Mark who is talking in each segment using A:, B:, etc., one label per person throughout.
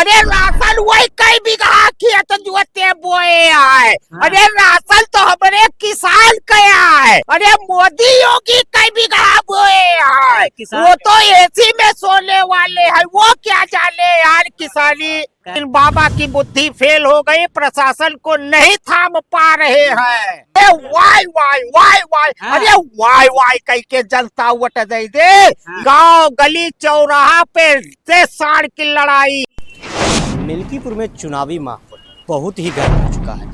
A: अरे राशन वही कई बीघा खेत जोते बोए है। अरे राशन तो हमारे किसान कया है। अरे मोदी योगी कई बीघा बोए है। वो तो एसी में सोने वाले हैं, वो क्या जाने यार किसानी। बाबा की बुद्धि फेल हो गई, प्रशासन को नहीं थाम पा रहे हैं। वाई वाई वाई वाई, अरे वाई वाई कह के जनता वोट दे दे। गांव गली चौराहा पे से साड़ की लड़ाई।
B: मिल्कीपुर में चुनावी माहौल बहुत ही गर्म हो चुका है।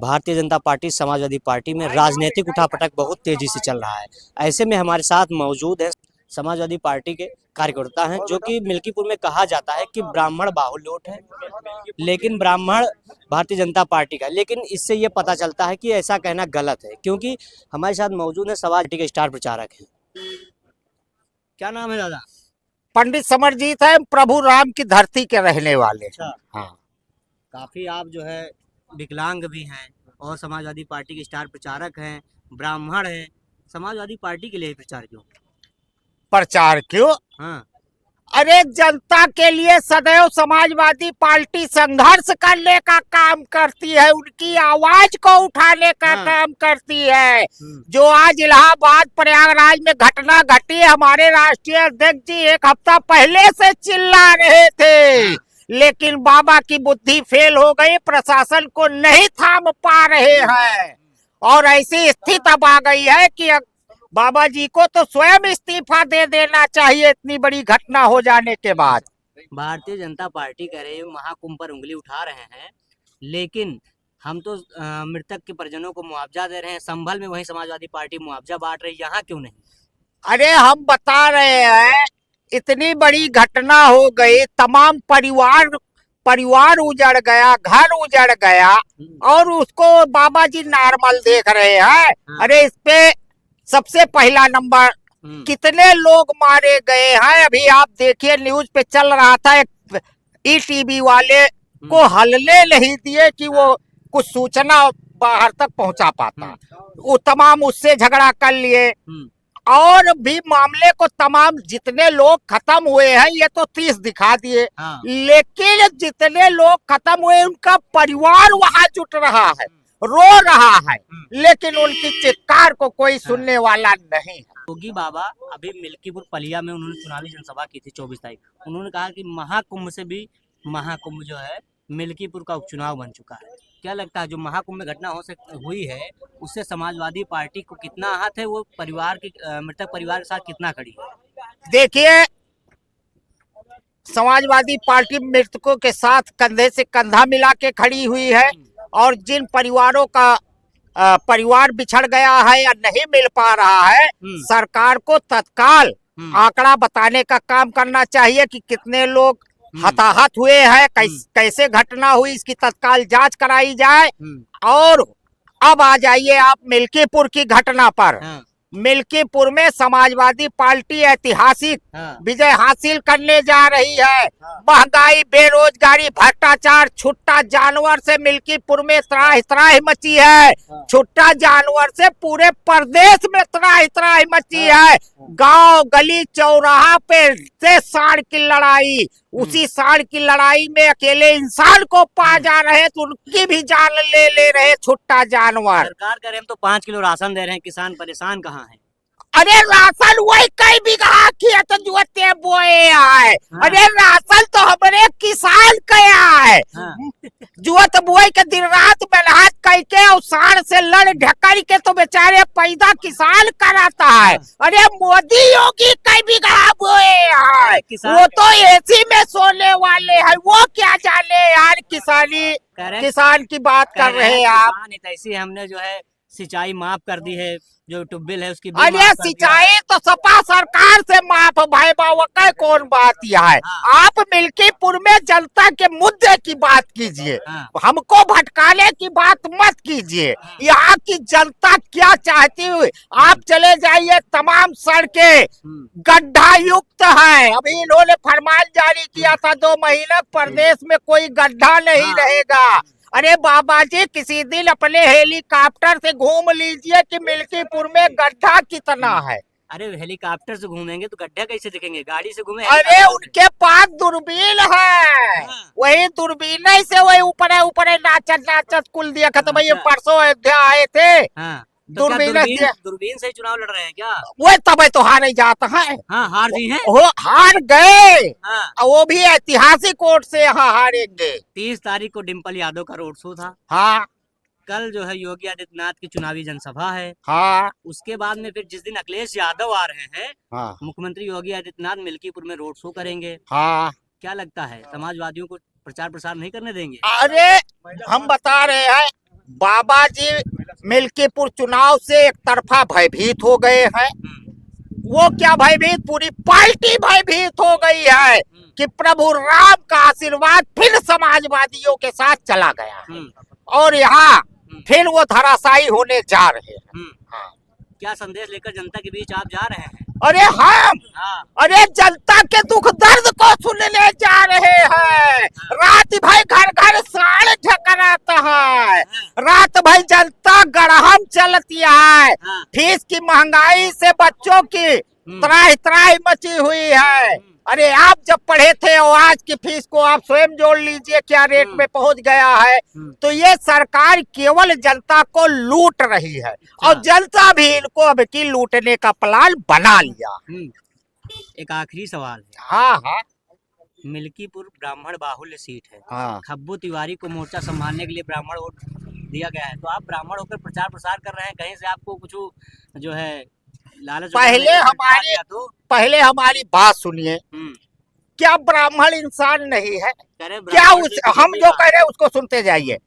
B: भारतीय जनता पार्टी समाजवादी पार्टी में राजनीतिक उठापटक बहुत तेजी से चल रहा है। ऐसे में हमारे साथ मौजूद है समाजवादी पार्टी के कार्यकर्ता हैं, जो कि मिल्कीपुर में कहा जाता है कि ब्राह्मण बाहुल वोट है, लेकिन ब्राह्मण भारतीय जनता पार्टी का। लेकिन इससे ये पता चलता है कि ऐसा कहना गलत है, क्योंकि हमारे साथ मौजूद है समाज पार्टी के स्टार प्रचारक हैं। क्या नाम है दादा?
A: पंडित समरजीत है, प्रभु राम की धरती के रहने वाले।
B: अच्छा,
A: हाँ,
B: काफी आप जो है विकलांग भी हैं और समाजवादी पार्टी के स्टार प्रचारक हैं, ब्राह्मण हैं। समाजवादी पार्टी के लिए प्रचार क्यों?
A: प्रचार क्यों?
B: हाँ,
A: अरे जनता के लिए सदैव समाजवादी पार्टी संघर्ष करने का काम करती है, उनकी आवाज को उठाने का काम करती है। जो आज इलाहाबाद प्रयागराज में घटना घटी, हमारे राष्ट्रीय अध्यक्ष जी एक हफ्ता पहले से चिल्ला रहे थे, लेकिन बाबा की बुद्धि फेल हो गई, प्रशासन को नहीं थाम पा रहे हैं। और ऐसी स्थिति अब आ गई है कि बाबा जी को तो स्वयं इस्तीफा दे देना चाहिए, इतनी बड़ी घटना हो जाने के बाद।
B: भारतीय जनता पार्टी कह रहे महाकुंभ पर उंगली उठा रहे हैं, लेकिन हम तो मृतक के परिजनों को मुआवजा दे रहे हैं। संभल में वही समाजवादी पार्टी मुआवजा बांट रही, यहाँ क्यों नहीं?
A: अरे हम बता रहे हैं, इतनी बड़ी घटना हो गई, तमाम परिवार उजड़ गया, घर उजड़ गया, और उसको बाबा जी नॉर्मल देख रहे हैं। अरे इस पे सबसे पहला नंबर, कितने लोग मारे गए हैं। अभी आप देखिए न्यूज पे चल रहा था, एक ईटीवी वाले को हलने नहीं दिए कि वो कुछ सूचना बाहर तक पहुंचा पाता। वो तमाम उससे झगड़ा कर लिए, और भी मामले को तमाम जितने लोग खत्म हुए हैं ये तो 30 दिखा दिए। लेकिन जितने लोग खत्म हुए उनका परिवार वहां जुट रहा है, रो रहा है, लेकिन उनकी चित्कार को कोई सुनने वाला नहीं है।
B: योगी बाबा अभी मिल्कीपुर पलिया में उन्होंने चुनावी जनसभा की थी 24 तारीख। उन्होंने कहा कि महाकुंभ से भी महाकुंभ जो है मिल्कीपुर का उपचुनाव बन चुका है। क्या लगता है जो महाकुंभ में घटना हुई है उससे समाजवादी पार्टी को कितना आहत है? वो परिवार के मृतक परिवार के साथ कितना खड़ी है?
A: देखिए, समाजवादी पार्टी मृतकों के साथ कंधे से कंधा मिला के खड़ी हुई है, और जिन परिवारों का परिवार बिछड़ गया है या नहीं मिल पा रहा है, सरकार को तत्काल आंकड़ा बताने का काम करना चाहिए कि कितने लोग हताहत हुए हैं, कैसे घटना हुई, इसकी तत्काल जांच कराई जाए। और अब आ जाइए आप मिल्कीपुर की घटना पर। मिल्कीपुर में समाजवादी पार्टी ऐतिहासिक विजय हासिल करने जा रही है। महंगाई, बेरोजगारी, भ्रष्टाचार, छुट्टा जानवर से मिल्कीपुर में त्राहि त्राहि मची है। छुट्टा जानवर से पूरे प्रदेश में त्राहि त्राहि मची है। गांव गली चौराहा पे से साड़ की लड़ाई, उसी साड़ की लड़ाई में अकेले इंसान को पा जा रहे तो उनकी भी जान ले रहे छुट्टा जानवर।
B: सरकार कह रहे हम तो 5 किलो राशन दे रहे हैं, किसान परेशान कहाँ है?
A: अरे राशन वही कई बीघा खेत जोते बोए है। अरे राशन तो हमारे किसान कया है। जुअत बोए के दिन रात मेहनत करके और साड़ से लड़ ढकल के तो बेचारे पैदा किसान कराता है। अरे मोदी योगी कई बीघा बोए है, वो तो एसी में सोने वाले हैं, वो क्या जाने यार किसानी। किसान की बात कर रहे हैं आप।
B: ऐसी हमने जो है सिंचाई माफ कर दी है, जो ट्यूबवेल है उसकी।
A: अरे सिंचाई तो सपा सरकार से माफ भाई बाबा का कौन बात यह है। आप मिल्कीपुर में जनता के मुद्दे की बात कीजिए, हमको भटकाने की बात मत कीजिए। यहाँ की जनता क्या चाहती हुई, आप चले जाइए, तमाम सड़कें गड्ढा युक्त है। अभी इन्होंने फरमान जारी किया था 2 महीने, प्रदेश में कोई गड्ढा नहीं रहेगा। अरे बाबा जी किसी दिन अपने हेलीकॉप्टर से घूम लीजिए कि मिल्कीपुर में गड्ढा कितना है।
B: अरे हेलीकॉप्टर से घूमेंगे तो गड्ढे कैसे दिखेंगे, गाड़ी से घूमे
A: अरे
B: हेलीकॉप्टर से।
A: उनके पास दूरबीन है,
B: हाँ।
A: वही दूरबीन से वही ऊपर है नाचत नाचत कुल दिया खत्म। भाई ये
B: अच्छा।
A: परसों अयोध्या आए थे,
B: हाँ तो क्या
A: दूरबीन
B: दूरबीन दूरबीन से ही चुनाव लड़ रहे हैं क्या?
A: वो तब तो हार ही जाता है।
B: हाँ हार जी हैं।
A: वो हार गए,
B: हाँ
A: और वो भी ऐतिहासिक वोट से यहाँ हारेंगे।
B: 30 तारीख को डिम्पल यादव का रोड शो था,
A: हाँ
B: कल जो है योगी आदित्यनाथ की चुनावी जनसभा है,
A: हाँ
B: उसके बाद में फिर जिस दिन अखिलेश यादव आ रहे हैं,
A: हाँ
B: मुख्यमंत्री योगी आदित्यनाथ मिल्कीपुर में रोड शो करेंगे।
A: हाँ।
B: क्या लगता है समाजवादियों को प्रचार प्रसार नहीं करने देंगे?
A: अरे हम बता रहे हैं, बाबा जी मिल्कीपुर चुनाव से एक तरफा भयभीत हो गए हैं। वो क्या भयभीत, पूरी पार्टी भयभीत हो गई है कि प्रभु राम का आशीर्वाद फिर समाजवादियों के साथ चला गया और यहाँ फिर वो धराशायी होने जा रहे हैं। हाँ।
B: क्या संदेश लेकर जनता के बीच आप जा रहे हैं?
A: अरे हम
B: हाँ
A: अरे जनता के दुख दर्द को सुनने जा रहे हैं। रात भाई घर घर साड़ ढकराता है, रात भाई जनता गड़हम चलती है।
B: हाँ।
A: फीस की महंगाई से बच्चों की त्राही त्राही मची हुई है। अरे आप जब पढ़े थे और आज की फीस को आप स्वयं जोड़ लीजिए क्या रेट में पहुंच गया है। तो ये सरकार केवल जनता को लूट रही है और जनता भी इनको अब की लूटने का प्लान बना लिया।
B: एक आखिरी सवाल है।
A: हाँ हाँ
B: मिल्कीपुर ब्राह्मण बाहुल्य सीट है,
A: हाँ।
B: खब्बू तिवारी को मोर्चा संभालने के लिए ब्राह्मण वोट दिया गया है, तो आप ब्राह्मण होकर प्रचार प्रसार कर रहे हैं, कहीं से आपको कुछ जो है लालच
A: पहले हमारी बात सुनिए। क्या ब्राह्मण इंसान नहीं है? क्या हम जो कह रहे हैं उसको सुनते जाइए।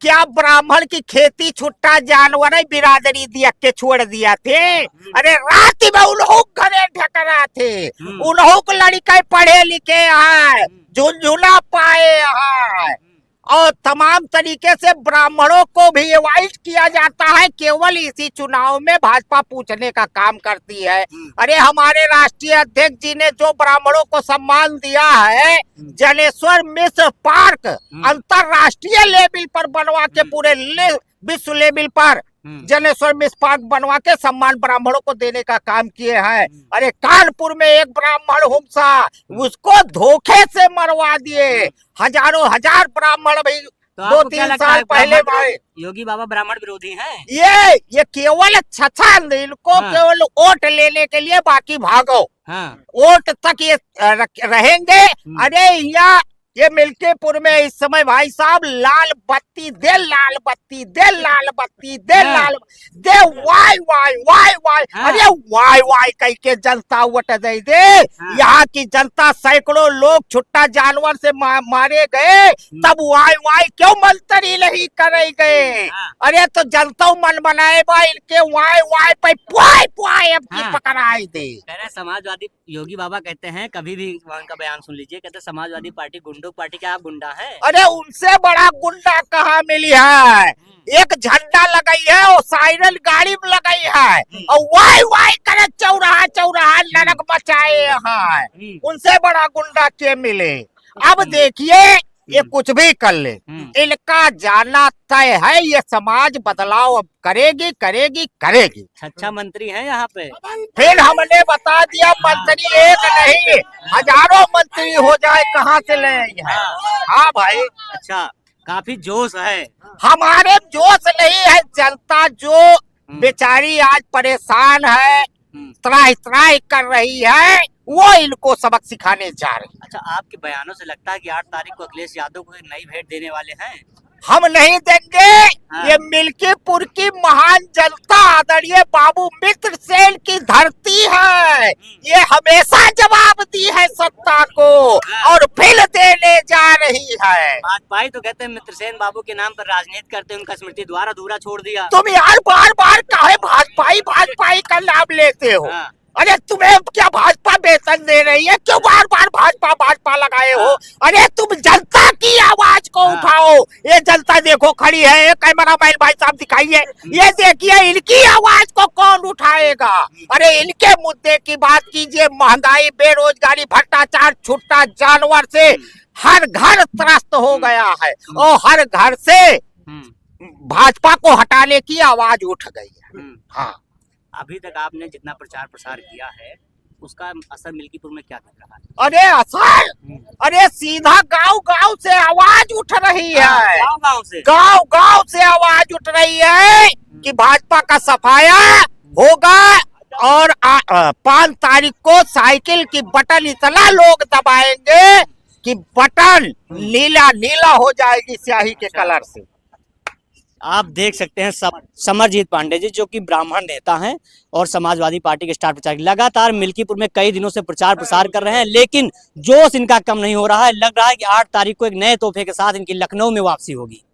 A: क्या ब्राह्मण की खेती छुट्टा जानवर बिरादरी दिया के छोड़ दिया थे? अरे रात में उन्हों घरे ढकरा थे, उन्हों को लड़के पढ़े लिखे है, झुंझुना पाए है और तमाम तरीके से ब्राह्मणों को भी एवाइड किया जाता है। केवल इसी चुनाव में भाजपा पूछने का काम करती है। अरे हमारे राष्ट्रीय अध्यक्ष जी ने जो ब्राह्मणों को सम्मान दिया है, जनेश्वर मिश्र पार्क अंतरराष्ट्रीय लेवल पर बनवा के पूरे विश्व लेवल पर जनेश्वर मिश्र पार्क बनवा के सम्मान ब्राह्मणों को देने का काम किए हैं। अरे कानपुर में एक ब्राह्मण हुमसा, उसको धोखे से मरवा दिए। हजारों हजार ब्राह्मण भाई
B: तो
A: 2-3 साल पहले
B: योगी बाबा ब्राह्मण विरोधी हैं?
A: ये केवल छछन, इनको केवल वोट लेने के लिए, बाकी भागो। वोट तक ये रहेंगे। अरे यहाँ ये मिल्कीपुर में इस समय भाई साहब लाल बत्ती दे, लाल बत्ती दे, लाल बत्ती दे, लाल दे, वाई वाई वाई वाई। अरे वाई वाई कह के जनता वोट दे दे। यहाँ की जनता सैकड़ों लोग छुट्टा जानवर से मारे गए, तब वाई वाई क्यों मंत्री नहीं करे गए? अरे तो जनता मन बनाए बा इनके वाई वाई पे पुआई पुआई अब की पकड़ाई दे।
B: समाजवादी योगी बाबा कहते हैं, कभी भी उनका बयान सुन लीजिए, कहते हैं समाजवादी पार्टी गुंडों पार्टी। क्या आप गुंडा है?
A: अरे उनसे बड़ा गुंडा कहाँ मिली है? एक झंडा लगाई है और साइरन गाड़ी में लगाई है और वाई वाई करे चौराहा चौराहा नरक मचाए हैं। उनसे बड़ा गुंडा के मिले? अब देखिए ये कुछ भी कर ले, इनका जाना तय है। ये समाज बदलाव अब करेगी करेगी करेगी।
B: अच्छा मंत्री है यहाँ पे?
A: फिर हमने बता दिया मंत्री एक नहीं हजारों मंत्री हो जाए, कहाँ से ले? हाँ भाई।
B: अच्छा काफी जोश है।
A: हमारे जोश नहीं है, जनता जो बेचारी आज परेशान है, त्राही त्राही कर रही है, वो इनको सबक सिखाने जा रहे।
B: अच्छा आपके बयानों से लगता है कि 8 तारीख को अखिलेश यादव को एक नई भेंट देने वाले हैं?
A: हम नहीं देंगे। ये मिल्कीपुर की महान जनता आदरणीय बाबू मित्र सेन की धरती है। ये हमेशा जवाब दी है सत्ता को और फिर देने जा रही है।
B: भाजपा तो कहते हैं मित्र सेन बाबू के नाम पर राजनीति करते, उनका स्मृति द्वार अधूरा छोड़ दिया।
A: तुम यार बार बार काहे भाजपाई का नाम लेते हो? अरे तुम्हें क्या भाजपा वेतन दे रही है? क्यों बार बार भाजपा लगाए हो? अरे तुम जनता की आवाज को उठाओ। ये जनता देखो खड़ी है, कैमरा मैन भाई साहब दिखाइए, ये देखिए इनकी आवाज को कौन उठाएगा? अरे इनके मुद्दे की बात कीजिए। महंगाई, बेरोजगारी, भ्रष्टाचार, छुट्टा जानवर से हर घर त्रस्त हो गया है और हर घर से भाजपा को हटाने की आवाज उठ गई है। हाँ
B: अभी तक आपने जितना प्रचार प्रसार किया है उसका असर मिल्कीपुर में क्या दिख रहा है?
A: अरे असर, अरे सीधा गांव गांव से आवाज उठ रही है,
B: गांव से
A: गांव गांव से आवाज उठ रही है कि भाजपा का सफाया होगा। और 5 तारीख को साइकिल की बटन इतना लोग दबाएंगे कि बटन नीला नीला हो जाएगी स्याही के कलर से।
B: आप देख सकते हैं सब समरजीत पांडे जी जो कि ब्राह्मण नेता हैं और समाजवादी पार्टी के स्टार प्रचारक लगातार मिल्कीपुर में कई दिनों से प्रचार प्रसार कर रहे हैं, लेकिन जोश इनका कम नहीं हो रहा है। लग रहा है कि 8 तारीख को एक नए तोहफे के साथ इनकी लखनऊ में वापसी होगी।